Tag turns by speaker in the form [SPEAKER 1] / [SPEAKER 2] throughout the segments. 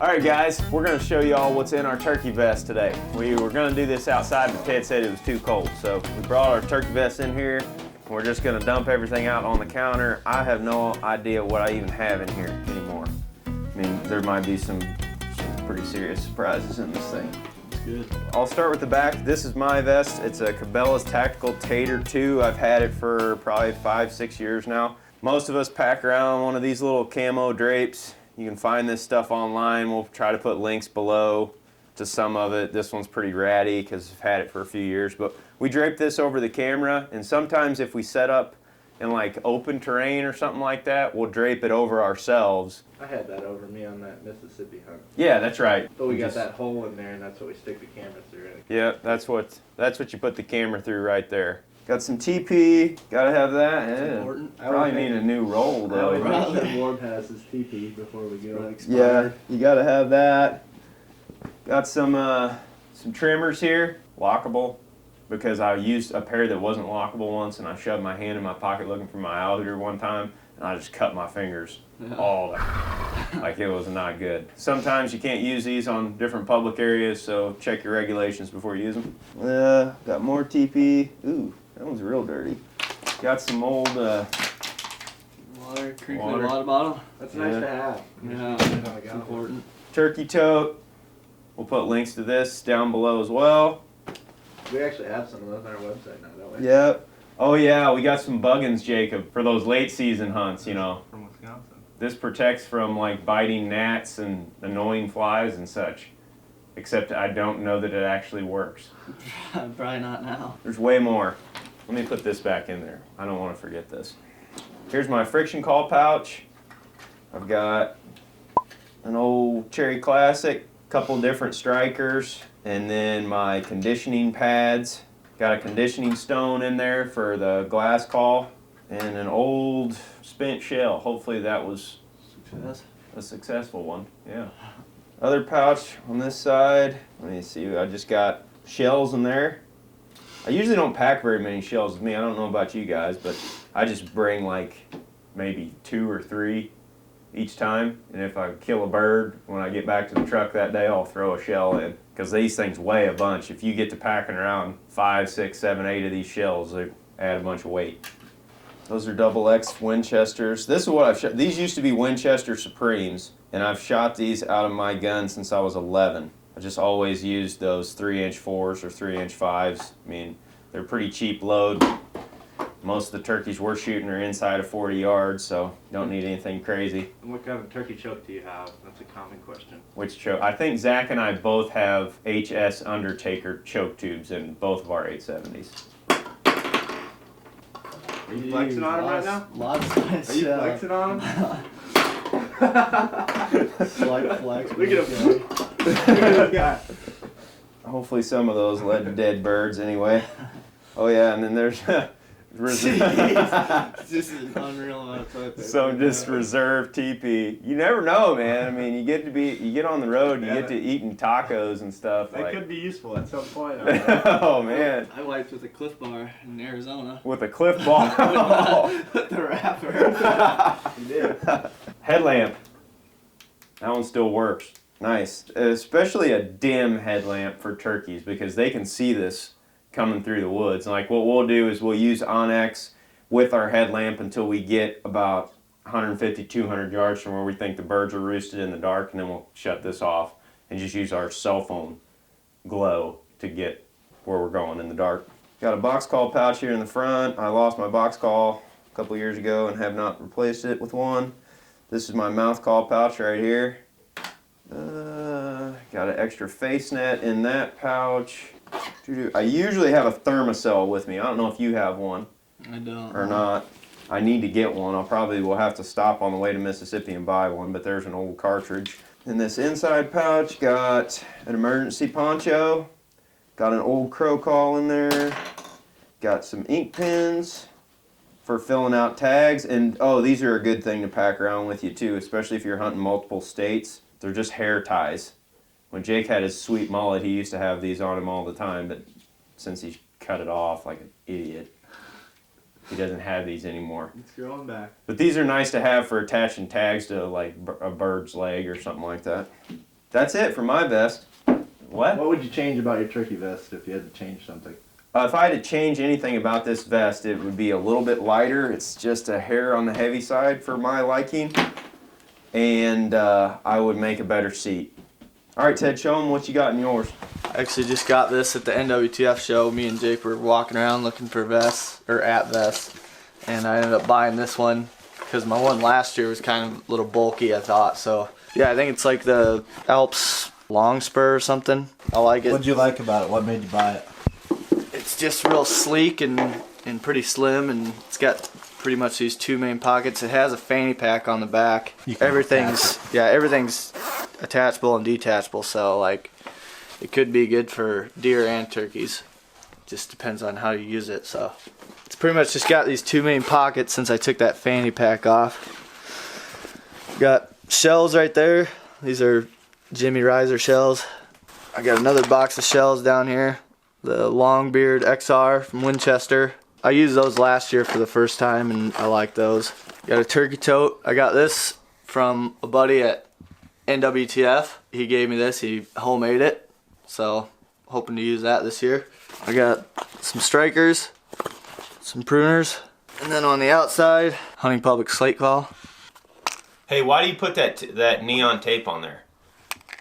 [SPEAKER 1] Alright guys, we're going to show you all what's in our turkey vest today. We were going to do this outside, but Ted said it was too cold. So we brought our turkey vest in here. We're just going to dump everything out on the counter. I have no idea what I even have in here anymore. I mean, there might be some pretty serious surprises in this thing.
[SPEAKER 2] It's good.
[SPEAKER 1] I'll start with the back. This is my vest. It's a Cabela's Tactical Tat'r 2. I've had it for probably 5-6 years now. Most of us pack around one of these little camo drapes. You can find this stuff online. We'll try to put links below to some of it. This one's pretty ratty because I've had it for a few years. But we drape this over the camera, and sometimes if we set up in like open terrain or something like that, we'll drape it over ourselves.
[SPEAKER 2] I had that over me on that Mississippi hunt.
[SPEAKER 1] Yeah, that's right.
[SPEAKER 2] But we got that hole in there, and that's what we stick the camera through.
[SPEAKER 1] Yeah, that's what you put the camera through right there. Got some TP, gotta have that.
[SPEAKER 2] That's important.
[SPEAKER 1] Probably need a new roll though.
[SPEAKER 2] I would make sure Ward has his TP before we go.
[SPEAKER 1] Yeah, you gotta have that. Got some trimmers here, lockable, because I used a pair that wasn't lockable once, and I shoved my hand in my pocket looking for my alligator one time, and I just cut my fingers all like it was not good. Sometimes you can't use these on different public areas, so check your regulations before you use them. Got more TP. Ooh, that one's real dirty. Got some old
[SPEAKER 3] water, crinkly water bottle.
[SPEAKER 2] That's nice to have.
[SPEAKER 3] Yeah, it's important.
[SPEAKER 1] Turkey tote. We'll put links to this down below as well.
[SPEAKER 2] We actually have some of those on our website now, don't we?
[SPEAKER 1] Yep. Oh yeah, we got some buggins, Jacob, for those late season hunts, you know.
[SPEAKER 2] From Wisconsin.
[SPEAKER 1] This protects from like biting gnats and annoying flies and such. Except I don't know that it actually works.
[SPEAKER 3] Probably not now.
[SPEAKER 1] There's way more. Let me put this back in there. I don't want to forget this. Here's my friction call pouch. I've got an old Cherry Classic, couple different strikers, and then my conditioning pads. Got a conditioning stone in there for the glass call, and an old spent shell. Hopefully that was a successful one. Yeah. Other pouch on this side. Let me see. I just got shells in there. I usually don't pack very many shells with me. I don't know about you guys, but I just bring like maybe 2 or 3 each time. And if I kill a bird, when I get back to the truck that day, I'll throw a shell in. Because these things weigh a bunch. If you get to packing around 5, 6, 7, 8 of these shells, they add a bunch of weight. Those are double X Winchesters. This is what I've shot. These used to be Winchester Supremes, and I've shot these out of my gun since I was 11. I just always used those 3-inch 4s or 3-inch 5s. I mean, they're pretty cheap load. Most of the turkeys we're shooting are inside of 40 yards, so don't need anything crazy.
[SPEAKER 2] And what kind of turkey choke do you have? That's a common question.
[SPEAKER 1] Which choke? I think Zach and I both have HS Undertaker choke tubes in both of our 870s.
[SPEAKER 2] Are you flexing on them right now?
[SPEAKER 3] Lots of nice.
[SPEAKER 2] Are you flexing on them?
[SPEAKER 3] Slight flex.
[SPEAKER 2] Look at him. Look at this guy.
[SPEAKER 1] Hopefully some of those led to dead birds anyway. Oh yeah, and then there's
[SPEAKER 3] It's just an unreal amount of toilet paper.
[SPEAKER 1] some just reserve TP. You never know, man. I mean, you get on the road, you get to eating tacos and stuff.
[SPEAKER 2] That
[SPEAKER 1] like,
[SPEAKER 2] could be useful at some point.
[SPEAKER 1] oh man.
[SPEAKER 3] I wiped with a Cliff Bar in Arizona.
[SPEAKER 1] With a Cliff Bar.
[SPEAKER 3] With the wrapper.
[SPEAKER 2] You did.
[SPEAKER 1] Headlamp. That one still works. Nice. Especially a dim headlamp for turkeys because they can see this coming through the woods. And like what we'll do is we'll use Onyx with our headlamp until we get about 150, 200 yards from where we think the birds are roosted in the dark, and then we'll shut this off and just use our cell phone glow to get where we're going in the dark. Got a box call pouch here in the front. I lost my box call a couple years ago and have not replaced it with one. This is my mouth call pouch right here. Got an extra face net in that pouch. I usually have a thermocell with me. I don't know if you have one.
[SPEAKER 3] I don't.
[SPEAKER 1] Or not. I need to get one. Will have to stop on the way to Mississippi and buy one, but there's an old cartridge. In this inside pouch, got an emergency poncho. Got an old crow call in there. Got some ink pens for filling out tags. And oh, these are a good thing to pack around with you too, especially if you're hunting multiple states. They're just hair ties. When Jake had his sweet mullet, he used to have these on him all the time, but since he cut it off like an idiot, he doesn't have these anymore.
[SPEAKER 2] It's growing back.
[SPEAKER 1] But these are nice to have for attaching tags to like a bird's leg or something like that. that's it for my vest. What?
[SPEAKER 2] What would you change about your turkey vest if you had to change something?
[SPEAKER 1] If I had to change anything about this vest, it would be a little bit lighter. It's just a hair on the heavy side for my liking. And I would make a better seat. All right, Ted, show them what you got in yours.
[SPEAKER 3] I actually just got this at the NWTF show. Me and Jake were walking around looking for vests, or at vests. And I ended up buying this one because my one last year was kind of a little bulky, I thought. So, yeah, I think it's like the Alps long spur or something. I like it.
[SPEAKER 4] What'd you like about it? What made you buy it?
[SPEAKER 3] It's just real sleek and pretty slim, and it's got pretty much these two main pockets. It has a fanny pack on the back. Everything's attachable and detachable, so like it could be good for deer and turkeys. Just depends on how you use it. So it's pretty much just got these two main pockets since I took that fanny pack off. Got shells right there. These are Jimmy Riser shells. I got another box of shells down here. The Longbeard XR from Winchester. I used those last year for the first time and I like those. Got a turkey tote. I got this from a buddy at NWTF. He gave me this. He homemade it. So hoping to use that this year. I got some strikers, some pruners, and then on the outside, Hunting Public slate call.
[SPEAKER 1] Hey, why do you put that neon tape on there?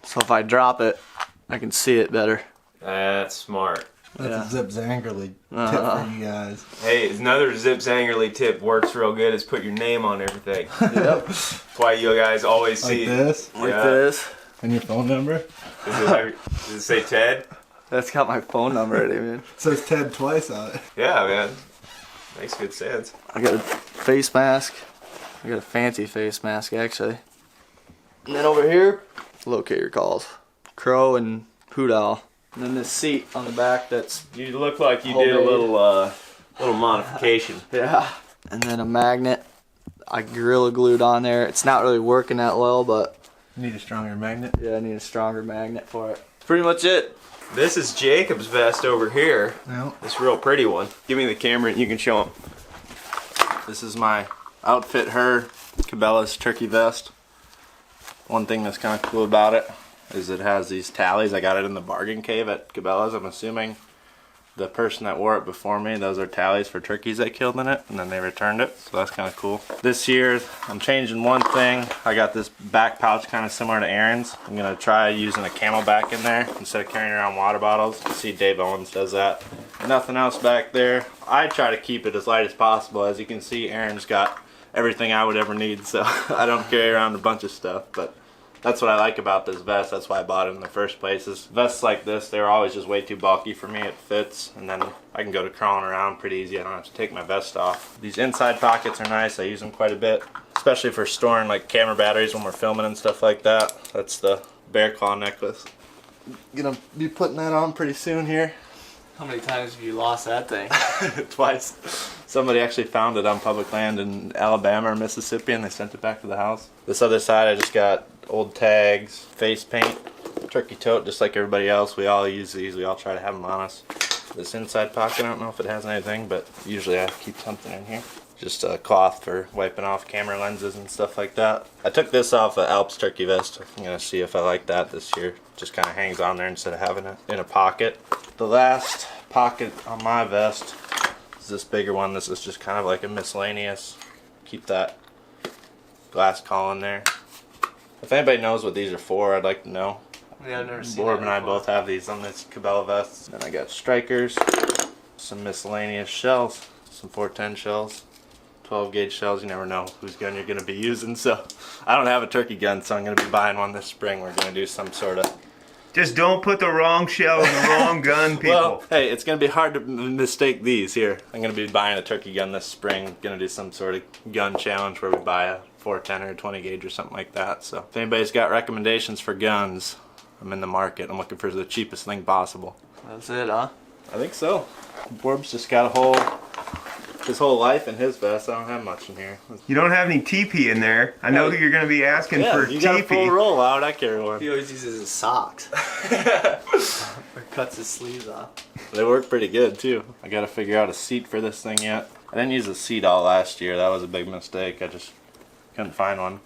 [SPEAKER 3] So if I drop it, I can see it better.
[SPEAKER 1] That's smart.
[SPEAKER 4] That's a Zip Zangerly tip for you guys.
[SPEAKER 1] Hey, another Zip Zangerly tip works real good is put your name on everything.
[SPEAKER 3] Yep.
[SPEAKER 1] That's why you guys always
[SPEAKER 4] Like
[SPEAKER 1] see
[SPEAKER 4] this?
[SPEAKER 3] Like this.
[SPEAKER 4] And your phone number?
[SPEAKER 1] Does it say Ted?
[SPEAKER 3] That's got my phone number in it, man.
[SPEAKER 4] It says Ted twice on it.
[SPEAKER 1] Yeah, man. Makes good sense.
[SPEAKER 3] I got a face mask. I got a fancy face mask, actually. And then over here, locator calls. Crow and hoot owl. And then this seat on the back that's...
[SPEAKER 1] You look like you did a little modification.
[SPEAKER 3] Yeah. And then a magnet. I Gorilla Glued on there. It's not really working that well, but...
[SPEAKER 4] You need a stronger magnet?
[SPEAKER 3] Yeah, I need a stronger magnet for it. Pretty much it.
[SPEAKER 1] This is Jacob's vest over here.
[SPEAKER 4] No.
[SPEAKER 1] This real pretty one. Give me the camera and you can show him.
[SPEAKER 3] This is my OutfitHer Cabela's turkey vest. One thing that's kind of cool about it is it has these tallies. I got it in the bargain cave at Cabela's. I'm assuming the person that wore it before me, those are tallies for turkeys they killed in it, and then they returned it, so that's kind of cool. This year, I'm changing one thing. I got this back pouch kind of similar to Aaron's. I'm going to try using a camelback in there instead of carrying around water bottles. You see Dave Owens does that. Nothing else back there. I try to keep it as light as possible. As you can see, Aaron's got everything I would ever need, so I don't carry around a bunch of stuff, but that's what I like about this vest. That's why I bought it in the first place. Is vests like this, they're always just way too bulky for me. It fits, and then I can go to crawling around pretty easy. I don't have to take my vest off. These inside pockets are nice. I use them quite a bit, especially for storing like camera batteries when we're filming and stuff like that. That's the bear claw necklace. Gonna be putting that on pretty soon here. How many times have you lost that thing? Twice. Somebody actually found it on public land in Alabama or Mississippi and they sent it back to the house. This other side I just got old tags, face paint, turkey tote, just like everybody else. We all use these. We all try to have them on us. This inside pocket, I don't know if it has anything, but usually I keep something in here. Just a cloth for wiping off camera lenses and stuff like that. I took this off an Alps turkey vest. I'm gonna see if I like that this year. Just kind of hangs on there instead of having it in a pocket. The last pocket on my vest is this bigger one. This is just kind of like a miscellaneous. Keep that glass call in there. If anybody knows what these are for, I'd like to know. Yeah, I've never seen
[SPEAKER 4] Borb
[SPEAKER 3] that
[SPEAKER 4] and I
[SPEAKER 3] before.
[SPEAKER 4] both have these on this Cabela vest. Then I got strikers, some miscellaneous shells, some 410 shells, 12 gauge shells. You never know whose gun you're going to be using, so I don't have a turkey gun, so I'm going to be buying one this spring. We're going to do some sort of...
[SPEAKER 1] Just don't put the wrong shell in the wrong gun, people.
[SPEAKER 4] Well, hey, it's going to be hard to mistake these here. I'm going to be buying a turkey gun this spring. Going to do some sort of gun challenge where we buy a 410 or a 20 gauge or something like that. So if anybody's got recommendations for guns, I'm in the market. I'm looking for the cheapest thing possible.
[SPEAKER 3] That's it, huh?
[SPEAKER 4] I think so. Borb's just got his whole life in his vest. I don't have much in here.
[SPEAKER 1] You don't have any teepee in there. I know you're going to be asking for
[SPEAKER 4] you got a full
[SPEAKER 1] teepee.
[SPEAKER 4] roll. Why would I carry one?
[SPEAKER 3] He always uses his socks. Or cuts his sleeves off.
[SPEAKER 4] They work pretty good too. I got to figure out a seat for this thing yet. I didn't use a seat all last year. That was a big mistake. I just couldn't find one.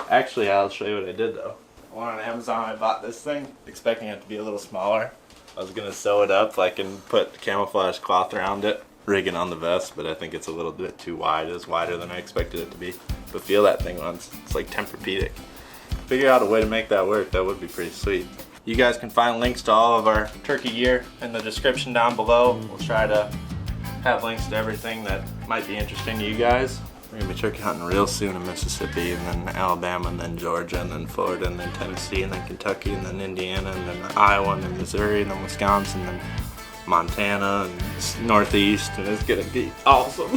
[SPEAKER 4] Actually, I'll show you what I did though. I went on Amazon, I bought this thing, expecting it to be a little smaller. I was gonna sew it up like and put camouflage cloth around it, rig it on the vest, but I think it's a little bit too wide. It's wider than I expected it to be. But feel that thing once, it's like Tempur-Pedic. Figure out a way to make that work, that would be pretty sweet. You guys can find links to all of our turkey gear in the description down below. We'll try to have links to everything that might be interesting to you guys. We're gonna be turkey hunting real soon in Mississippi, and then Alabama, and then Georgia, and then Florida, and then Tennessee, and then Kentucky, and then Indiana, and then Iowa, and then Missouri, and then Wisconsin, and then Montana, and Northeast, and it's gonna be awesome.